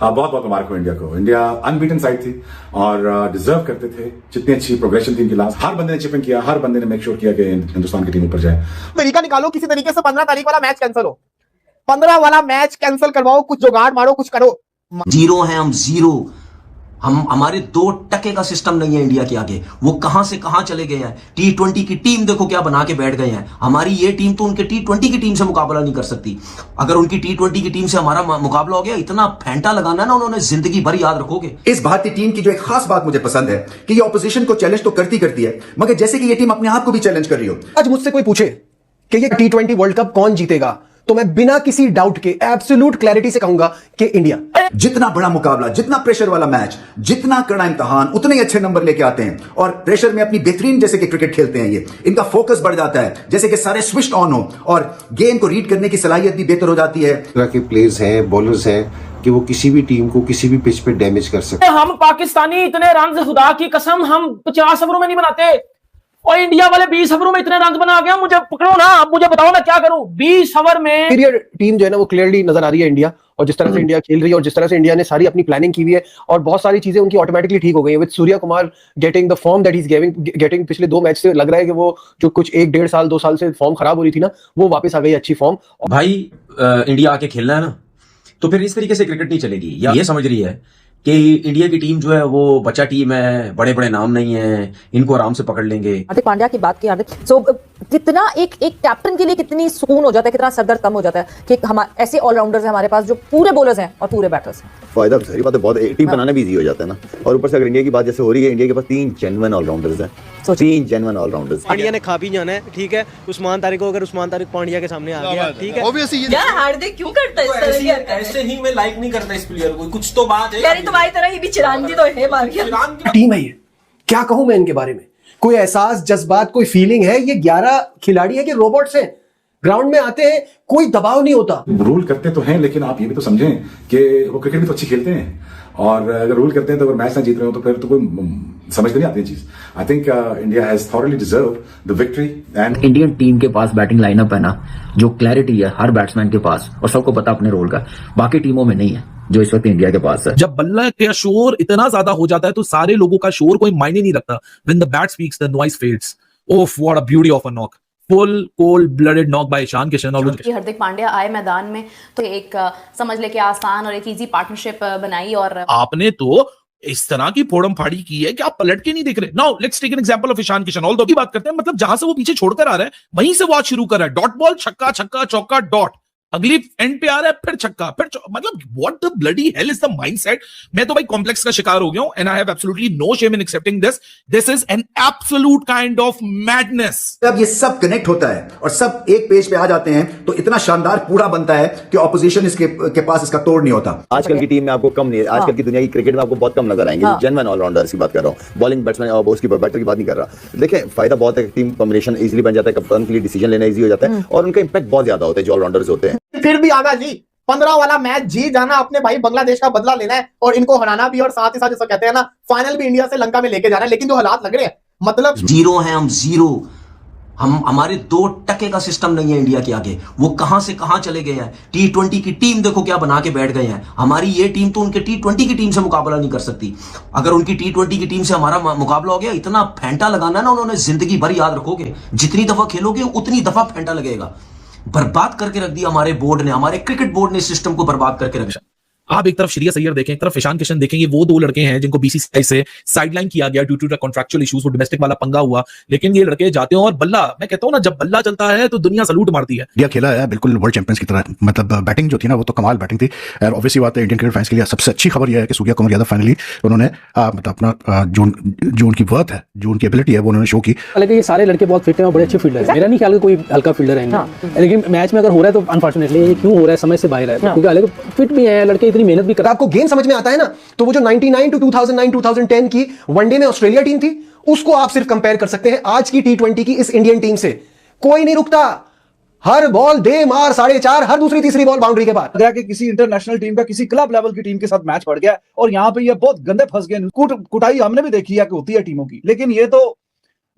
बहुत बहुत मुबारक हो इंडिया को। इंडिया अनबीटन साइड थी और डिजर्व करते थे। जितनी अच्छी प्रोग्रेशन थी इनकी लास्ट, हर बंदे ने चिपिंग किया, हर बंदे ने मेक श्योर किया कि हिंदुस्तान की टीम ऊपर जाए। तरीका निकालो किसी तरीके से 15 तारीख वाला मैच कैंसिल हो, 15 वाला मैच कैंसिल करवाओ, कुछ जुगाड़ मारो, कुछ करो। जीरो है हम, जीरो। हम हमारे 2% का सिस्टम नहीं है इंडिया के आगे। वो कहां से कहां चले गए हैं। T20 की टीम देखो क्या बना के बैठ गए हैं। हमारी ये टीम तो उनके T20 की टीम से मुकाबला नहीं कर सकती। अगर उनकी T20 की टीम से हमारा मुकाबला हो गया, इतना फेंटा लगाना ना उन्होंने, जिंदगी भर याद रखोगे। इस भारतीय टीम की जो एक खास बात मुझे पसंद है कि ये ऑपोजिशन को चैलेंज तो करती है, मगर जैसे कि ये टीम अपने आप को भी चैलेंज कर रही हो। आज मुझसे कोई पूछे कि ये T20 वर्ल्ड कप कौन जीतेगा, तो मैं बिना किसी डाउट के एब्सोल्यूट क्लैरिटी से कहूंगा कि इंडिया। जितना बड़ा मुकाबला, जितना प्रेशर वाला मैच, जितना कड़ा इम्तिहान, उतने ही अच्छे नंबर लेके आते हैं और प्रेशर में अपनी बेहतरीन जैसे कि क्रिकेट खेलते हैं। ये इनका फोकस बढ़ जाता है, जैसे कि सारे स्विच ऑन हो और गेम को रीड करने की सलाहियत भी बेहतर हो जाती है। तरह के प्लेयर्स हैं, बॉलर्स हैं कि वो किसी भी टीम को किसी भी पिच पे डैमेज कर सकते हैं। हम पाकिस्तानी इतने रन, खुदा की कसम, हम 50 ओवरों में नहीं बनाते और इंडिया वाले 20 ओवरों में इतने रन बना गया। मुझे पकड़ो ना, अब मुझे बताओ मैं क्या करूं 20 ओवर में। पीरियड टीम जो है ना वो क्लियरली नजर आ रही है इंडिया, और जिस तरह से इंडिया खेल रही है और जिस तरह से इंडिया ने सारी अपनी प्लानिंग की हुई है और बहुत सारी चीजें उनकी ऑटोमेटिकली ठीक हो गई है। With Surya Kumar getting the form that he is getting, पिछले 2 मैच से लग रहा है कि वो जो कुछ 1-1.5 साल 2 साल से फॉर्म खराब हो रही थी ना, वो वापस आ गई अच्छी फॉर्म। भाई इंडिया आके खेलना है ना, तो फिर इस तरीके से क्रिकेट नहीं चलेगी। या ये समझ रही है कि इंडिया की टीम जो है वो बच्चा टीम है, बड़े बड़े नाम नहीं है, इनको आराम से पकड़ लेंगे। हार्दिक पांड्या की बात की हार्दिक, कितना एक कैप्टन के लिए कितनी सुकून हो जाता है, कितना सरदर्द कम हो जाता है कि हम ऐसे ऑलराउंडर्स हैं हमारे पास जो पूरे बॉलर्स हैं और पूरे बैटर्स हैं। फायदा सारी बात है, बहुत टीम बनाना भी इजी हो जाता है ना। और ऊपर से अगर इंडिया की बात जैसे हो रही है, इंडिया के पास 3 जेन्युइन ऑलराउंडर्स हैं, 3 जेन्युइन ऑलराउंडर्स। पांड्या ने खा भी जाना है, ठीक है। उस्मान तारिक को, अगर उस्मान तारिक पांड्या के सामने आ गया, ठीक है। ऑब्वियसली यार हार्दिक क्यों करता है इस तरह की? ऐसे ही मैं लाइक नहीं करता इस प्लेयर को, कुछ तो बात है यार तुम्हारी तरह ये भी चिरांगी तो है मार गया। टीम है ये, क्या कहूं मैं इनके बारे में। कोई एहसास, जज्बात, कोई फीलिंग है। ये 11 खिलाड़ी है कि रोबोट्स हैं, ग्राउंड में आते हैं, कोई दबाव नहीं होता। रूल करते तो हैं, लेकिन आप ये भी तो समझें कि वो क्रिकेट भी तो अच्छी खेलते हैं, और अगर रूल करते हैं तो अगर मैच ना जीत रहे हो तो फिर तो कोई समझ नहीं आती चीज। I think India has thoroughly deserve the victory. And Indian team के पास बैटिंग लाइनअप है ना, जो क्लैरिटी है हर बैट्समैन के पास, और सबको पता अपने रोल का, बाकी टीमों में नहीं है जो इस वक्त इंडिया के पास है। जब बल्ला का शोर इतना ज्यादा हो जाता है तो सारे लोगों का शोर कोई मायने नहीं रखता। When the bat speaks the noise fades. Oof what a beauty of a knock, full cold blooded knock by Ishan Kishan. और हार्दिक पांड्या आए मैदान में तो एक समझ ले के आसान और एक इजी पार्टनरशिप बनाई, और आपने तो इस तरह की फोड़म फाड़ी की है कि आप पलट के नहीं देख रहे। Now let's take an example of Ishan Kishan. ऑल्दो की बात करते हैं, मतलब जहां से वो पीछे छोड़कर आ रहा है वहीं से वो आज शुरू कर रहा है। डॉट बॉल, छक्का छक्का चौका डॉट, अगली एंड पे आ रहा है, फिर छक्का, फिर मतलब what the bloody hell is the mindset. मैं तो भाई कॉम्प्लेक्स का शिकार हो गया हूं, and I have absolutely no shame in accepting this. This is an absolute kind of madness. जब ये सब कनेक्ट होता है और सब एक पेज पे आ जाते हैं तो इतना शानदार पूरा बनता है कि ऑपोजिशन के पास इसका तोड़ नहीं होता। आजकल की टीम में आपको कम नहीं है, आजकल की दुनिया की क्रिकेट में आपको बहुत कम नजर आएंगे जेन्युइन ऑलराउंडर्स की बात कर रहा हूँ। बॉलिंग बैट्समैन और उसकी बैटर की बात नहीं कर रहा। देखिए फायदा बहुत है, टीम कॉम्बिनेशन इजीली बन जाता है, कप्तान के लिए डिसीजन लेना इजी हो जाता है और उनका इंपैक्ट बहुत ज्यादा होता है जो ऑलराउंडर्स होते हैं। फिर भी आगा जी 15 वाला मैच जीत जाना, अपने भाई बांग्लादेश का बदला लेना है और इनको हराना भी, और साथ ही साथ जैसा कहते हैं ना, फाइनल भी इंडिया से लंका में लेके जाना है। लेकिन जो हालात लग रहे हैं, मतलब जीरो है हम, जीरो। हम हमारे 2% का सिस्टम नहीं है इंडिया के आगे। वो कहां से कहां चले गए हैं। T20 की टीम देखो क्या बना के बैठ गए हैं। हमारी ये टीम तो उनके T20 की टीम से मुकाबला नहीं कर सकती। अगर उनकी T20 की टीम से हमारा मुकाबला हो गया, इतना फेंटा लगाना ना उन्होंने, जिंदगी भर याद रखोगे। जितनी दफा खेलोगे उतनी दफा फेंटा लगेगा। बर्बाद करके रख दिया हमारे बोर्ड ने, हमारे क्रिकेट बोर्ड ने सिस्टम को बर्बाद करके रख दिया। आप एक तरफ श्रेयस अय्यर देखें, एक तरफ ईशान किशन देखें, ये वो 2 लड़के हैं जिनको बीसीसीआई से साइडलाइन किया गया due to the contractual issues, वो डोमेस्टिक वाला पंगा हुआ। लेकिन ये लड़के जाते हैं और बल्ला, मैं कहता हूं ना, जब बल्ला चलता है तो दुनिया सलूट मारती है। इंडिया खेला है बिल्कुल वर्ल्ड चैंपियंस की तरह, मतलब बैटिंग जो थी ना वो तो कमाल बैटिंग थी। और ऑब्वियसली बात है इंडियन क्रिकेट फैंस के लिए सबसे अच्छी खबर यह है कि सूर्या कुमार यादव फाइनली उन्होंने मतलब अपना जो उनकी वर्थ है, जो उनकी एबिलिटी है, वो उन्होंने शो की। हालांकि ये सारे लड़के बहुत फिट हैं और बड़े अच्छे फील्डर हैं। मेरा नहीं ख्याल कोई हल्का फील्डर है, लेकिन मैच में अगर हो रहा है तो अनफॉर्चुनेटली ये क्यों हो रहा है, समझ से बाहर है। क्योंकि हालांकि फिट भी है लड़के, इतनी मेहनत भी कर। आपको गेम समझ में आता है ना, तो वो जो 99 टू 2009 2010 की वनडे में ऑस्ट्रेलिया टीम थी, उसको आप सिर्फ कंपेयर कर सकते हैं आज की T20 की इस इंडियन टीम से। कोई नहीं रुकता, हर बॉल दे मार 4.5, हर दूसरी तीसरी बॉल बाउंड्री के बाद। अगर किसी इंटरनेशनल टीम का किसी क्लब लेवल की टीम के साथ मैच पड़ गया और यहाँ पे ये बहुत गंदे फंस गए। कुटाई हमने भी देखी है कि होती है टीमों की, लेकिन ये तो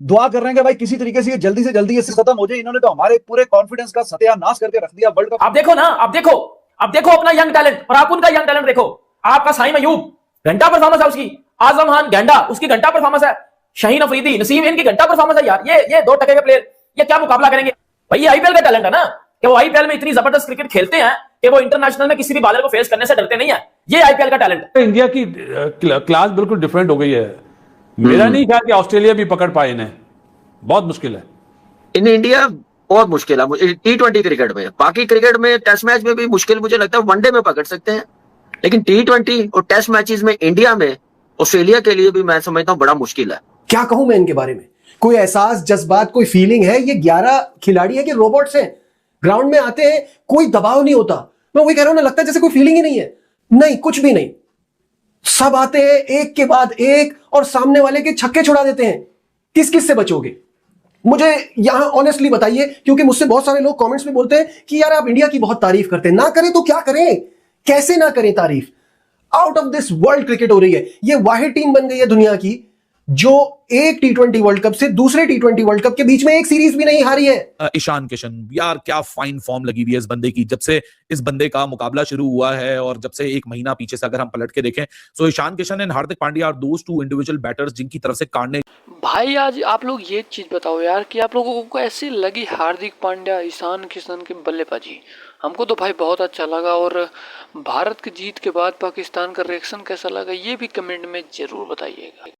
दुआ कर रहे हैं कि भाई किसी तरीके से ये जल्दी इससे खत्म हो जाए। इन्होंने तो हमारे पूरे कॉन्फिडेंस का सत्यानाश करके रख दिया वर्ल्ड कप। अब देखो ना, अब देखो अपना यंग टैलेंट, और आप उनका यंग टैलेंट देखो। आपका साइम अयूब घंटा परफॉर्मेंस है उसकी, आजम खान गेंडा उसकी घंटा परफॉर्मेंस है, शाहीन अफरीदी, नसीम इनकी घंटा परफॉर्मेंस है यार। ये 2 टके के प्लेयर ये क्या मुकाबला करेंगे भाई? ये आईपीएल का टैलेंट है ना कि वो आईपीएल में इतनी जबरदस्त क्रिकेट खेलते हैं कि वो इंटरनेशनल में किसी भी बादल को फेस करने से डरते नहीं है। ये आईपीएल का टैलेंट है। इंडिया की क्लास बिल्कुल डिफरेंट हो गई है। मेरा नहीं ख्याल कि ऑस्ट्रेलिया भी पकड़ पाए इन्हें, बहुत मुश्किल है इन इंडिया, बहुत मुश्किल है T20 क्रिकेट में। बाकी क्रिकेट में टेस्ट मैच में भी मुश्किल मुझे लगता है, वनडे में पकड़ सकते हैं, लेकिन T20 और टेस्ट मैचेस में इंडिया में ऑस्ट्रेलिया के लिए भी मैं समझता हूँ बड़ा मुश्किल है। क्या कहूं मैं इनके बारे में? कोई एहसास, जज्बात, कोई फीलिंग है? ये 11 खिलाड़ी है कि रोबोट्स हैं? ग्राउंड में आते हैं, कोई दबाव नहीं होता। मैं वही कह रहा हूं ना, लगता है जैसे कोई फीलिंग ही नहीं है। नहीं, कुछ भी नहीं। सब आते हैं एक के बाद एक और सामने वाले के छक्के छुड़ा देते हैं। किस किस से बचोगे? मुझे यहां ऑनेस्टली बताइए, क्योंकि मुझसे बहुत सारे लोग कमेंट्स में बोलते हैं कि यार आप इंडिया की बहुत तारीफ करते हैं। ना करें तो क्या करें? कैसे ना करें तारीफ? Out of this world cricket हो रही है। ये वाहिद टीम बन गई है दुनिया की जो एक T20 वर्ल्ड कप से दूसरे T20 वर्ल्ड कप के बीच में एक सीरीज भी नहीं हारी है। ईशान किशन यार क्या फाइन फॉर्म लगी हुई है इस बंदे की, जब से इस बंदे का मुकाबला शुरू हुआ है और जब से 1 महीना पीछे से अगर हम पलट के देखें, so Ishan Kishan and Hardik Pandya are those 2 individual batters जिनकी तरफ से काटने। भाई आज आप लोग ये चीज बताओ यार कि आप लोगों को ऐसी लगी हार्दिक पांड्या, ईशान किशन की बल्लेबाजी? हमको तो भाई बहुत अच्छा लगा। और भारत की जीत के बाद पाकिस्तान का रिएक्शन कैसा लगा ये भी कमेंट में जरूर बताइएगा।